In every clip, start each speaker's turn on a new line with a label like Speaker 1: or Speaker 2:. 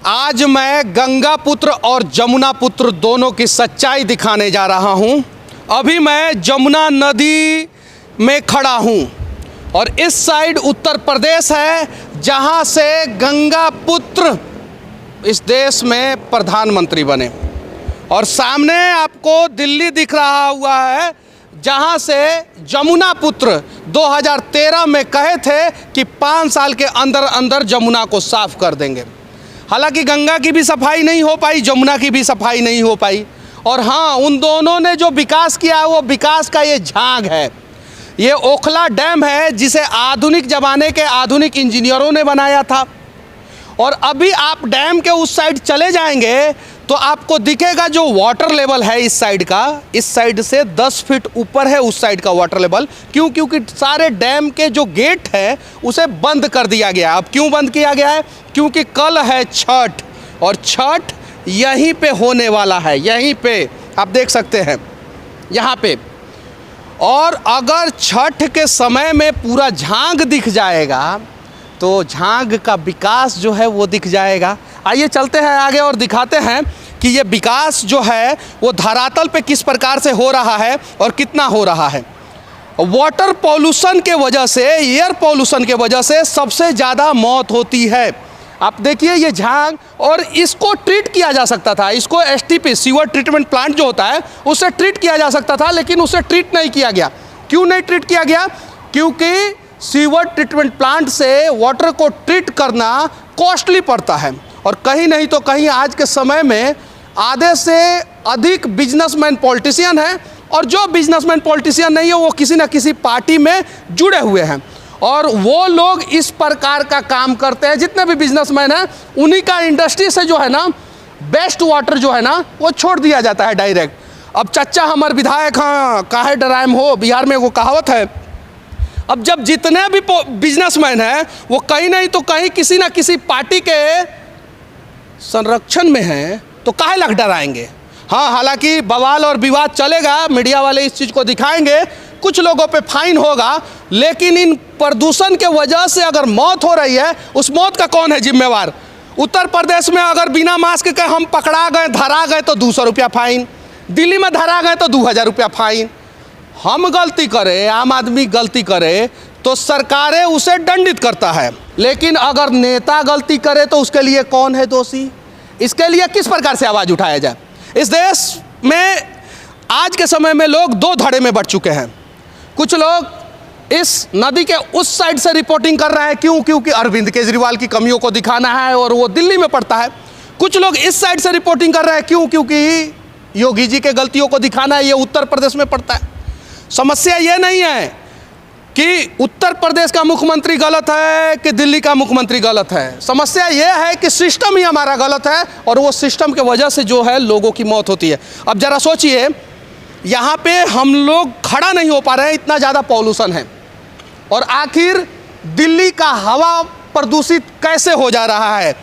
Speaker 1: आज मैं गंगा पुत्र और जमुना पुत्र दोनों की सच्चाई दिखाने जा रहा हूं। अभी मैं जमुना नदी में खड़ा हूं और इस साइड उत्तर प्रदेश है, जहां से गंगा पुत्र इस देश में प्रधानमंत्री बने, और सामने आपको दिल्ली दिख रहा हुआ है, जहां से जमुना पुत्र 2013 में कहे थे कि 5 साल के अंदर अंदर जमुना को साफ कर देंगे। हालांकि गंगा की भी सफाई नहीं हो पाई, जमुना की भी सफाई नहीं हो पाई। और हाँ, उन दोनों ने जो विकास किया है वो विकास का ये झाग है। ये ओखला डैम है जिसे आधुनिक ज़माने के आधुनिक इंजीनियरों ने बनाया था। और अभी आप डैम के उस साइड चले जाएंगे तो आपको दिखेगा जो वाटर लेवल है इस साइड का, इस साइड से 10 फीट ऊपर है उस साइड का वाटर लेवल। क्योंकि सारे डैम के जो गेट है उसे बंद कर दिया गया। अब क्यों बंद किया गया है? क्योंकि कल है छठ, और छठ यहीं पे होने वाला है, यहीं पे आप देख सकते हैं, यहाँ पे। और अगर छठ के समय में पूरा झांग दिख जाएगा तो झांग का विकास जो है वो दिख जाएगा। आइए चलते हैं आगे और दिखाते हैं कि ये विकास जो है वो धरातल पे किस प्रकार से हो रहा है और कितना हो रहा है। वाटर पॉल्यूशन के वजह से, एयर पॉल्यूशन के वजह से सबसे ज़्यादा मौत होती है। आप देखिए ये झांग, और इसको ट्रीट किया जा सकता था, इसको STP सीवर ट्रीटमेंट प्लांट जो होता है उससे ट्रीट किया जा सकता था, लेकिन उससे ट्रीट नहीं किया गया। क्यों नहीं ट्रीट किया गया? क्योंकि सीवर ट्रीटमेंट प्लांट से वाटर को ट्रीट करना कॉस्टली पड़ता है, और कहीं नहीं तो कहीं आज के समय में आधे से अधिक बिजनेसमैन पॉलिटिशियन हैं, और जो बिजनेसमैन पॉलिटिशियन नहीं है वो किसी न किसी पार्टी में जुड़े हुए हैं, और वो लोग इस प्रकार का काम करते हैं। जितने भी बिजनेसमैन हैं उन्हीं का इंडस्ट्री से जो है ना बेस्ट वाटर जो है ना वो छोड़ दिया जाता है डायरेक्ट। अब चच्चा हमार विधायक हाँ काहे डरायम हो, बिहार में वो कहावत है। अब जब जितने भी बिजनेसमैन हैं वो कहीं नहीं तो कहीं किसी ना किसी पार्टी के संरक्षण में हैं, तो काहे लग डराएंगे। हाँ, हालांकि बवाल और विवाद चलेगा, मीडिया वाले इस चीज़ को दिखाएंगे, कुछ लोगों पे फाइन होगा, लेकिन इन प्रदूषण के वजह से अगर मौत हो रही है, उस मौत का कौन है जिम्मेवार? उत्तर प्रदेश में अगर बिना मास्क के हम पकड़ा गए, धरा गए तो 200 रुपया फाइन, दिल्ली में धरा गए तो 2000 रुपया फाइन। हम गलती करें, आम आदमी गलती करे तो सरकारें उसे दंडित करता है, लेकिन अगर नेता गलती करे तो उसके लिए कौन है दोषी? इसके लिए किस प्रकार से आवाज़ उठाया जाए? इस देश में आज के समय में लोग 2 धड़े में बढ़ चुके हैं। कुछ लोग इस नदी के उस साइड से रिपोर्टिंग कर रहे हैं, क्योंकि अरविंद केजरीवाल की कमियों को दिखाना है और वो दिल्ली में पड़ता है। कुछ लोग इस साइड से रिपोर्टिंग कर रहे हैं, क्योंकि योगी जी के गलतियों को दिखाना है, ये उत्तर प्रदेश में पड़ता है। समस्या ये नहीं है कि उत्तर प्रदेश का मुख्यमंत्री गलत है कि दिल्ली का मुख्यमंत्री गलत है। समस्या ये है कि सिस्टम ही हमारा गलत है, और वो सिस्टम के वजह से जो है लोगों की मौत होती है। अब ज़रा सोचिए, यहाँ पे हम लोग खड़ा नहीं हो पा रहे हैं, इतना ज़्यादा पॉल्यूशन है, और आखिर दिल्ली का हवा प्रदूषित कैसे हो जा रहा है?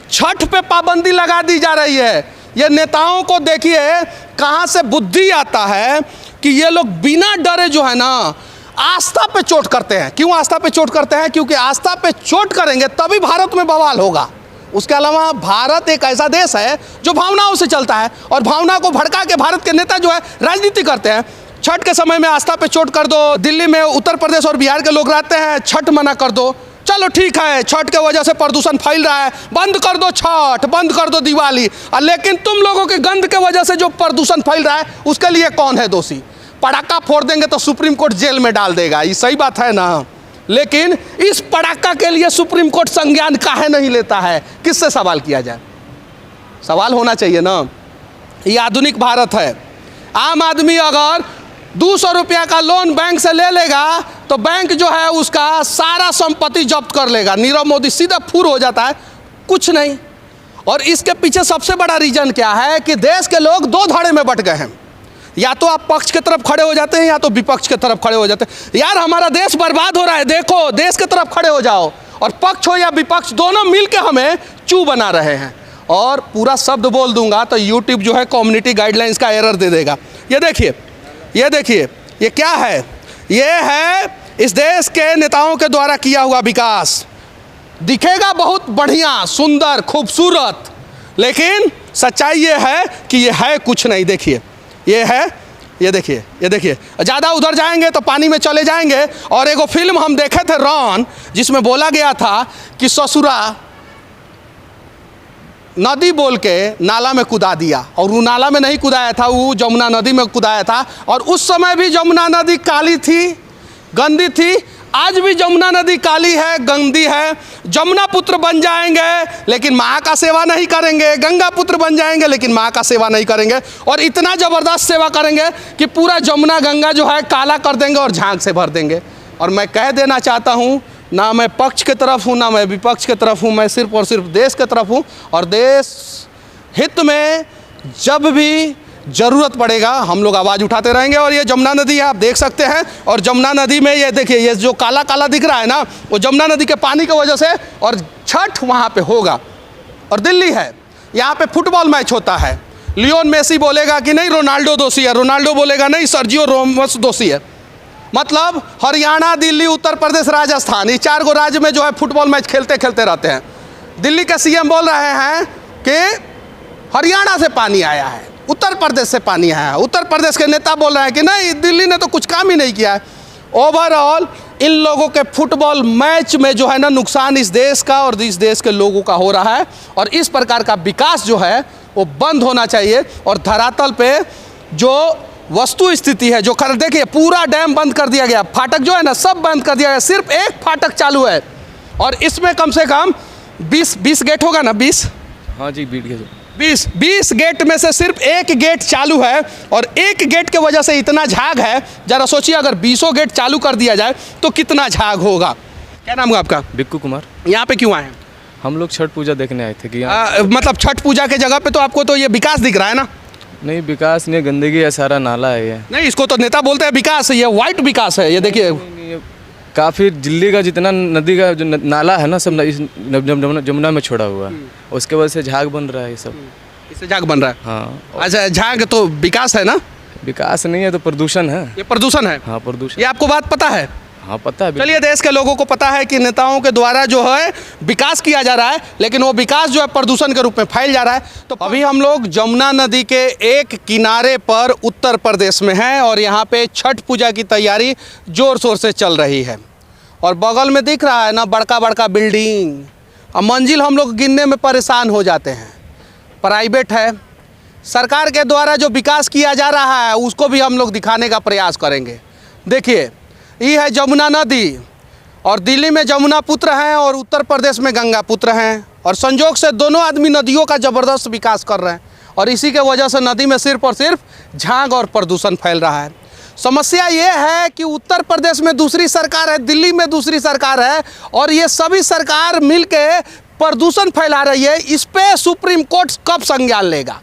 Speaker 1: छठ पे पाबंदी लगा दी जा रही है। ये नेताओं को देखिए कहाँ से बुद्धि आता है कि ये लोग बिना डरे जो है ना आस्था पे चोट करते हैं। क्यों आस्था पे चोट करते हैं? क्योंकि आस्था पे चोट करेंगे तभी भारत में बवाल होगा। उसके अलावा भारत एक ऐसा देश है जो भावनाओं से चलता है, और भावना को भड़का के भारत के नेता जो है राजनीति करते हैं। छठ के समय में आस्था पे चोट कर दो, दिल्ली में उत्तर प्रदेश और बिहार के लोग रहते हैं, छठ मना कर दो, चलो ठीक है, छठ के वजह से प्रदूषण फैल रहा है, बंद कर दो छठ, बंद कर दो दिवाली। लेकिन तुम लोगों के गंद के वजह से जो प्रदूषण फैल रहा है उसके लिए कौन है दोषी? पटाखा फोड़ देंगे तो सुप्रीम कोर्ट जेल में डाल देगा, ये सही बात है ना। लेकिन इस पटाखा के लिए सुप्रीम कोर्ट संज्ञान काहे नहीं लेता है? किससे सवाल किया जाए? सवाल होना चाहिए ना। ये आधुनिक भारत है। आम आदमी अगर 200 रुपया का लोन बैंक से ले लेगा तो बैंक जो है उसका सारा संपत्ति जब्त कर लेगा। नीरव मोदी सीधा फूर हो जाता है, कुछ नहीं। और इसके पीछे सबसे बड़ा रीजन क्या है कि देश के लोग 2 धड़े में बट गए हैं। या तो आप पक्ष की तरफ खड़े हो जाते हैं या तो विपक्ष की तरफ खड़े हो जाते हैं। यार हमारा देश बर्बाद हो रहा है, देखो देश की तरफ खड़े हो जाओ। और पक्ष हो या विपक्ष, दोनों मिलके हमें चू बना रहे हैं। और पूरा शब्द बोल दूंगा तो यूट्यूब जो है कम्युनिटी गाइडलाइंस का एरर दे देगा। ये देखिए, ये देखिए, ये क्या है? ये है इस देश के नेताओं के द्वारा किया हुआ विकास। दिखेगा बहुत बढ़िया, सुंदर, खूबसूरत, लेकिन सच्चाई ये है कि ये है कुछ नहीं। देखिए ये है, ये देखिए, ये देखिए, ज़्यादा उधर जाएंगे तो पानी में चले जाएंगे। और एगो फिल्म हम देखे थे रॉन, जिसमें बोला गया था कि ससुरा नदी बोल के नाला में कूदा दिया, और वो नाला में नहीं कूदाया था, वो जमुना नदी में कूदाया था। और उस समय भी जमुना नदी काली थी, गंदी थी। आज भी जमुना नदी काली है, गंदी है। जमुना पुत्र बन जाएंगे लेकिन माँ का सेवा नहीं करेंगे, गंगा पुत्र बन जाएंगे लेकिन माँ का सेवा नहीं करेंगे, और इतना ज़बरदस्त सेवा करेंगे कि पूरा जमुना गंगा जो है काला कर देंगे और झाग से भर देंगे। और मैं कह देना चाहता हूँ, ना मैं पक्ष के तरफ हूँ ना मैं विपक्ष के तरफ हूँ, मैं सिर्फ और सिर्फ देश के तरफ हूँ। और देश हित में जब भी ज़रूरत पड़ेगा हम लोग आवाज़ उठाते रहेंगे। और ये जमुना नदी है, आप देख सकते हैं। और जमुना नदी में ये देखिए, ये जो काला काला दिख रहा है ना, वो जमुना नदी के पानी की वजह से। और छठ वहाँ पे होगा। और दिल्ली है, यहाँ पे फुटबॉल मैच होता है। लियोन मेसी बोलेगा कि नहीं रोनाल्डो दोषी है, रोनाल्डो बोलेगा नहीं सर्जियो रामोस दोषी है। मतलब हरियाणा, दिल्ली, उत्तर प्रदेश, राजस्थान, ये 4 गो राज्य में जो है फुटबॉल मैच खेलते खेलते रहते हैं। दिल्ली के सीएम बोल रहे हैं कि हरियाणा से पानी आया है, उत्तर प्रदेश से पानी आया है। उत्तर प्रदेश के नेता बोल रहे हैं कि नहीं दिल्ली ने तो कुछ काम ही नहीं किया है। ओवरऑल इन लोगों के फुटबॉल मैच में जो है ना नुकसान इस देश का और इस देश के लोगों का हो रहा है। और इस प्रकार का विकास जो है वो बंद होना चाहिए। और धरातल पे जो वस्तु स्थिति है, जो कर देखिए पूरा डैम बंद कर दिया गया, फाटक जो है ना सब बंद कर दिया गया, सिर्फ एक फाटक चालू है। और इसमें कम से कम 20 गेट होगा ना, 20,
Speaker 2: हाँ जी
Speaker 1: 20 गेट में से सिर्फ एक गेट चालू है। और एक गेट के वजह से इतना झाग है, जरा सोचिए अगर 20 गेट चालू कर दिया जाए तो कितना झाग होगा। क्या नाम है आपका?
Speaker 2: बिक्कू कुमार।
Speaker 1: यहाँ पे क्यों आए हैं?
Speaker 2: हम लोग छठ पूजा देखने आए थे कि
Speaker 1: मतलब छठ पूजा के जगह पे तो आपको तो ये विकास दिख रहा है ना?
Speaker 2: नहीं विकास नहीं, गंदगी है, सारा नाला है ये।
Speaker 1: नहीं, इसको तो नेता बोलते हैं विकास, ये वाइट विकास है। ये देखिए
Speaker 2: काफ़ी दिल्ली का जितना नदी का जो नाला है ना सब इस जमुना में छोड़ा हुआ है, उसके वजह से झाग बन रहा है ये सब,
Speaker 1: इससे झाग बन रहा है।
Speaker 2: हाँ
Speaker 1: अच्छा, झाग तो विकास है ना?
Speaker 2: विकास नहीं है तो प्रदूषण है।
Speaker 1: ये प्रदूषण है।
Speaker 2: हाँ प्रदूषण,
Speaker 1: ये आपको बात पता है?
Speaker 2: हाँ पता है।
Speaker 1: चलिए, देश के लोगों को पता है कि नेताओं के द्वारा जो है विकास किया जा रहा है, लेकिन वो विकास जो है प्रदूषण के रूप में फैल जा रहा है। तो अभी हम लोग जमुना नदी के एक किनारे पर उत्तर प्रदेश में हैं और यहाँ पे छठ पूजा की तैयारी जोर शोर से चल रही है। और बगल में दिख रहा है ना बड़का बड़का बिल्डिंग, अब मंजिल हम लोग गिनने में परेशान हो जाते हैं। प्राइवेट है, सरकार के द्वारा जो विकास किया जा रहा है उसको भी हम लोग दिखाने का प्रयास करेंगे। देखिए, ये है जमुना नदी, और दिल्ली में जमुना पुत्र हैं और उत्तर प्रदेश में गंगा पुत्र हैं। और संजोग से दोनों आदमी नदियों का ज़बरदस्त विकास कर रहे हैं, और इसी के वजह से नदी में सिर्फ और सिर्फ झाग और प्रदूषण फैल रहा है। समस्या ये है कि उत्तर प्रदेश में दूसरी सरकार है, दिल्ली में दूसरी सरकार है, और ये सभी सरकार मिलके प्रदूषण फैला रही है। इस पे सुप्रीम कोर्ट कब संज्ञान लेगा?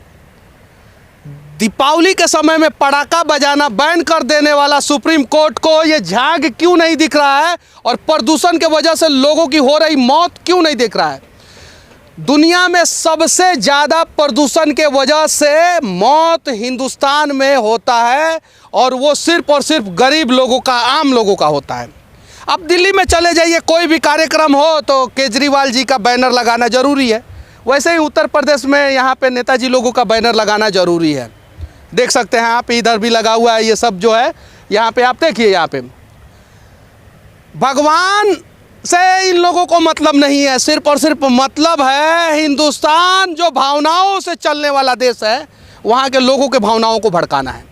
Speaker 1: दीपावली के समय में पटाखा बजाना बैन कर देने वाला सुप्रीम कोर्ट को ये झाग क्यों नहीं दिख रहा है, और प्रदूषण के वजह से लोगों की हो रही मौत क्यों नहीं दिख रहा है? दुनिया में सबसे ज़्यादा प्रदूषण के वजह से मौत हिंदुस्तान में होता है, और वो सिर्फ और सिर्फ गरीब लोगों का, आम लोगों का होता है। अब दिल्ली में चले जाइए, कोई भी कार्यक्रम हो तो केजरीवाल जी का बैनर लगाना ज़रूरी है। वैसे ही उत्तर प्रदेश में यहाँ पे नेताजी लोगों का बैनर लगाना ज़रूरी है। देख सकते हैं आप, इधर भी लगा हुआ है। ये सब जो है यहाँ पे आप देखिए, यहाँ पे भगवान से इन लोगों को मतलब नहीं है, सिर्फ और सिर्फ मतलब है हिंदुस्तान जो भावनाओं से चलने वाला देश है, वहाँ के लोगों के भावनाओं को भड़काना है।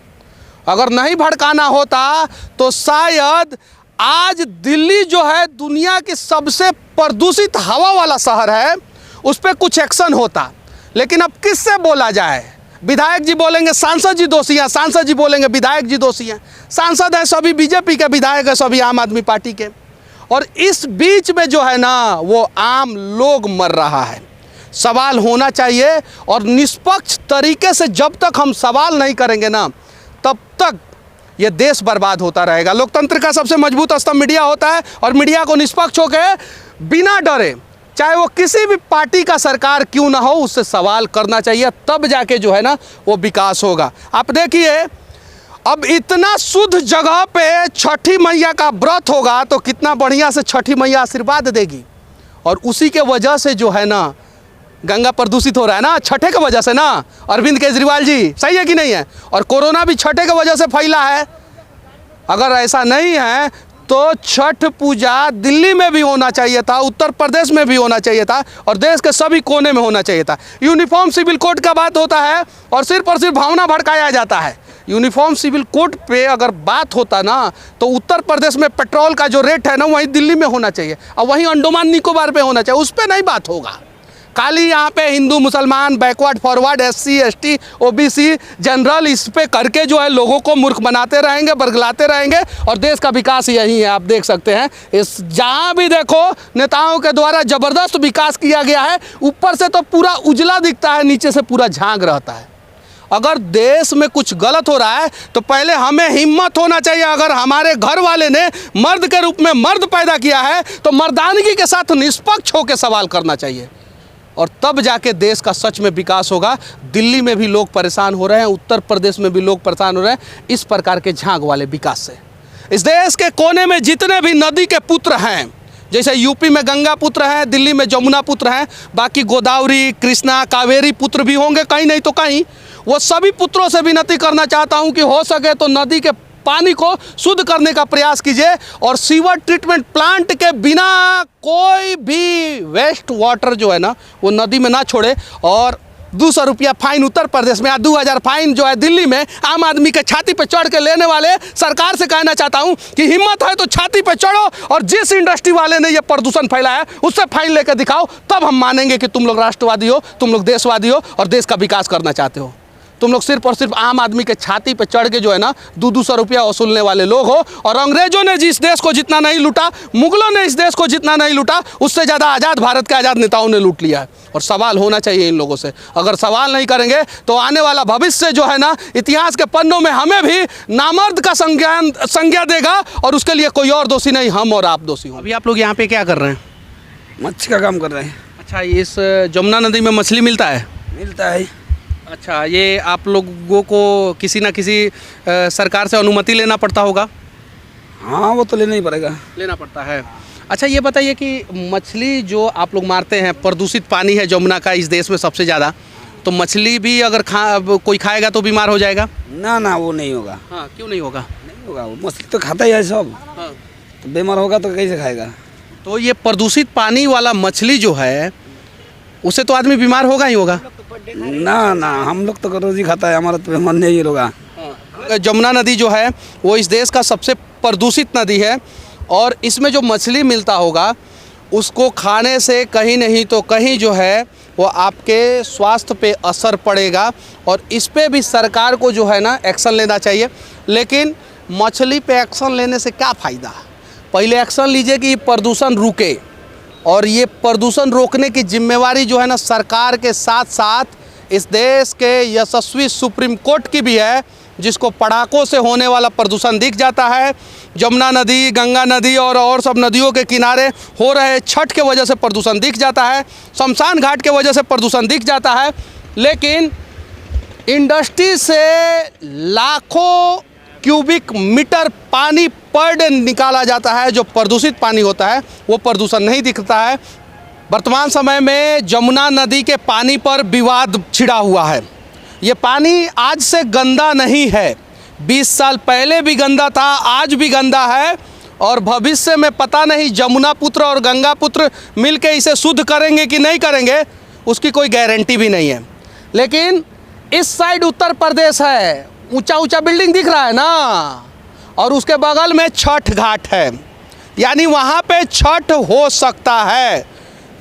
Speaker 1: अगर नहीं भड़काना होता तो शायद आज दिल्ली जो है दुनिया की सबसे प्रदूषित हवा वाला शहर है, उस पर कुछ एक्शन होता। लेकिन अब किससे बोला जाए? विधायक जी बोलेंगे सांसद जी दोषी हैं, सांसद जी बोलेंगे विधायक जी दोषी हैं। सांसद हैं सभी बीजेपी के, विधायक हैं सभी आम आदमी पार्टी के, और इस बीच में जो है ना वो आम लोग मर रहा है। सवाल होना चाहिए, और निष्पक्ष तरीके से जब तक हम सवाल नहीं करेंगे ना तब तक ये देश बर्बाद होता रहेगा। लोकतंत्र का सबसे मजबूत स्तंभ मीडिया होता है, और मीडिया को निष्पक्ष होकर बिना डरे, चाहे वो किसी भी पार्टी का सरकार क्यों ना हो, उससे सवाल करना चाहिए, तब जाके जो है ना वो विकास होगा। आप देखिए, अब इतना शुद्ध जगह पे छठी मैया का व्रत होगा तो कितना बढ़िया से छठी मैया आशीर्वाद देगी। और उसी के वजह से जो है ना गंगा प्रदूषित हो रहा है ना, छठे की वजह से ना, अरविंद केजरीवाल जी, सही है कि नहीं है? और कोरोना भी छठे की वजह से फैला है। अगर ऐसा नहीं है तो छठ पूजा दिल्ली में भी होना चाहिए था, उत्तर प्रदेश में भी होना चाहिए था, और देश के सभी कोने में होना चाहिए था। यूनिफॉर्म सिविल कोड का बात होता है और सिर्फ भावना भड़काया जाता है। यूनिफॉर्म सिविल कोड पे अगर बात होता ना तो उत्तर प्रदेश में पेट्रोल का जो रेट है ना वहीं दिल्ली में होना चाहिए और वहीं अंडमान निकोबार पे होना चाहिए, उस पर नहीं बात होगा। खाली यहाँ पे हिंदू मुसलमान, backward forward, SC ST OBC general इस पे करके जो है लोगों को मूर्ख बनाते रहेंगे, बरगलाते रहेंगे, और देश का विकास यही है। आप देख सकते हैं इस जहाँ भी देखो नेताओं के द्वारा ज़बरदस्त विकास किया गया है। ऊपर से तो पूरा उजला दिखता है, नीचे से पूरा झांग रहता है। अगर देश में कुछ गलत हो रहा है तो पहले हमें हिम्मत होना चाहिए। अगर हमारे घर वाले ने मर्द के रूप में मर्द पैदा किया है तो मर्दानगी के साथ निष्पक्ष होकर सवाल करना चाहिए, और तब जाके देश का सच में विकास होगा। दिल्ली में भी लोग परेशान हो रहे हैं, उत्तर प्रदेश में भी लोग परेशान हो रहे हैं इस प्रकार के झांग वाले विकास से। इस देश के कोने में जितने भी नदी के पुत्र हैं, जैसे यूपी में गंगा पुत्र हैं, दिल्ली में जमुना पुत्र हैं, बाकी गोदावरी, कृष्णा, कावेरी पुत्र भी होंगे कहीं नहीं तो कहीं। वो सभी पुत्रों से विनती करना चाहता हूं कि हो सके तो नदी के पानी को शुद्ध करने का प्रयास कीजिए, और सीवर ट्रीटमेंट प्लांट के बिना कोई भी वेस्ट वाटर जो है ना वो नदी में ना छोड़े। और 200 रुपया फाइन उत्तर प्रदेश में या 2000 फाइन जो है दिल्ली में आम आदमी के छाती पे चढ़ के लेने वाले सरकार से कहना चाहता हूं कि हिम्मत है तो छाती पे चढ़ो, और जिस इंडस्ट्री वाले ने ये प्रदूषण फैलाया उससे फाइन लेकर दिखाओ, तब हम मानेंगे कि तुम लोग राष्ट्रवादी हो, तुम लोग देशवादी हो और देश का विकास करना चाहते हो। तुम लोग सिर्फ और सिर्फ आम आदमी के छाती पे चढ़ के जो है ना 200 रुपया वसूलने वाले लोग हो। और अंग्रेजों ने जिस देश को जितना नहीं लूटा, मुगलों ने इस देश को जितना नहीं लूटा, उससे ज़्यादा आज़ाद भारत के आज़ाद नेताओं ने लूट लिया है। और सवाल होना चाहिए इन लोगों से। अगर सवाल नहीं करेंगे तो आने वाला भविष्य जो है ना इतिहास के पन्नों में हमें भी नामर्द का संज्ञा देगा, और उसके लिए कोई और दोषी नहीं, हम और आप दोषी हों। अभी आप लोग यहाँ पे क्या कर रहे हैं?
Speaker 3: मच्छी का काम कर रहे हैं।
Speaker 1: अच्छा, इस जमुना नदी में मछली मिलता है?
Speaker 3: मिलता है।
Speaker 1: अच्छा, ये आप लोगों को किसी ना किसी सरकार से अनुमति लेना पड़ता होगा?
Speaker 3: हाँ, वो तो लेना ही पड़ेगा।
Speaker 1: लेना पड़ता है। अच्छा, ये बताइए कि मछली जो आप लोग मारते हैं, प्रदूषित पानी है जमुना का इस देश में सबसे ज़्यादा, तो मछली भी अगर कोई खाएगा तो बीमार हो जाएगा?
Speaker 3: ना ना, वो नहीं होगा।
Speaker 1: हाँ, क्यों नहीं होगा?
Speaker 3: नहीं होगा, वो मछली तो खाता ही है सब।
Speaker 1: हाँ।
Speaker 3: तो बीमार होगा तो कैसे खाएगा?
Speaker 1: तो ये प्रदूषित पानी वाला मछली जो है उससे तो आदमी बीमार होगा ही होगा।
Speaker 3: ना ना, हम लोग तो रोज ही खाता है, हमारा तो बीमार नहीं होगा।
Speaker 1: जमुना नदी जो है वो इस देश का सबसे प्रदूषित नदी है, और इसमें जो मछली मिलता होगा उसको खाने से कहीं नहीं तो कहीं जो है वो आपके स्वास्थ्य पे असर पड़ेगा, और इस पे भी सरकार को जो है ना एक्शन लेना चाहिए। लेकिन मछली पे एक्शन लेने से क्या फ़ायदा? पहले एक्शन लीजिए कि प्रदूषण रुके, और ये प्रदूषण रोकने की जिम्मेवारी जो है ना सरकार के साथ साथ इस देश के यशस्वी सुप्रीम कोर्ट की भी है, जिसको पटाखों से होने वाला प्रदूषण दिख जाता है। जमुना नदी, गंगा नदी और सब नदियों के किनारे हो रहे छठ के वजह से प्रदूषण दिख जाता है, शमशान घाट के वजह से प्रदूषण दिख जाता है। लेकिन इंडस्ट्री से लाखों क्यूबिक मीटर पानी पर डे निकाला जाता है, जो प्रदूषित पानी होता है वो प्रदूषण नहीं दिखता है। वर्तमान समय में जमुना नदी के पानी पर विवाद छिड़ा हुआ है। ये पानी आज से गंदा नहीं है, 20 साल पहले भी गंदा था, आज भी गंदा है, और भविष्य में पता नहीं जमुना पुत्र और गंगा पुत्र मिलके इसे शुद्ध करेंगे कि नहीं करेंगे, उसकी कोई गारंटी भी नहीं है। लेकिन इस साइड उत्तर प्रदेश है, ऊंचा ऊंचा बिल्डिंग दिख रहा है ना, और उसके बगल में छठ घाट है, यानी वहाँ पे छठ हो सकता है।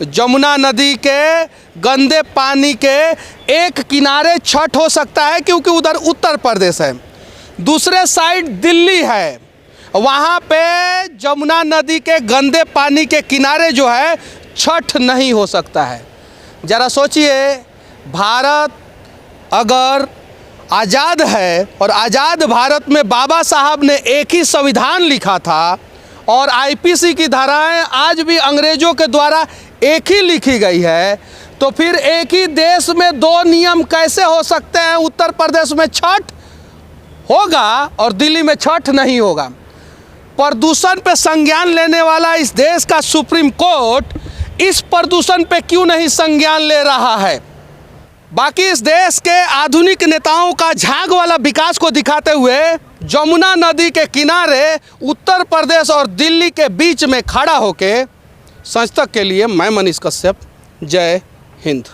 Speaker 1: जमुना नदी के गंदे पानी के एक किनारे छठ हो सकता है क्योंकि उधर उत्तर प्रदेश है, दूसरे साइड दिल्ली है, वहाँ पे जमुना नदी के गंदे पानी के किनारे जो है छठ नहीं हो सकता है। ज़रा सोचिए, भारत अगर आज़ाद है और आज़ाद भारत में बाबा साहब ने एक ही संविधान लिखा था, और आईपीसी की धाराएं आज भी अंग्रेज़ों के द्वारा एक ही लिखी गई है, तो फिर एक ही देश में दो नियम कैसे हो सकते हैं? उत्तर प्रदेश में छठ होगा और दिल्ली में छठ नहीं होगा। प्रदूषण पे संज्ञान लेने वाला इस देश का सुप्रीम कोर्ट इस प्रदूषण पे क्यों नहीं संज्ञान ले रहा है? बाकी इस देश के आधुनिक नेताओं का झाग वाला विकास को दिखाते हुए जमुना नदी के किनारे उत्तर प्रदेश और दिल्ली के बीच में खड़ा होके, सच तक के लिए मैं मनीष कश्यप, जय हिंद।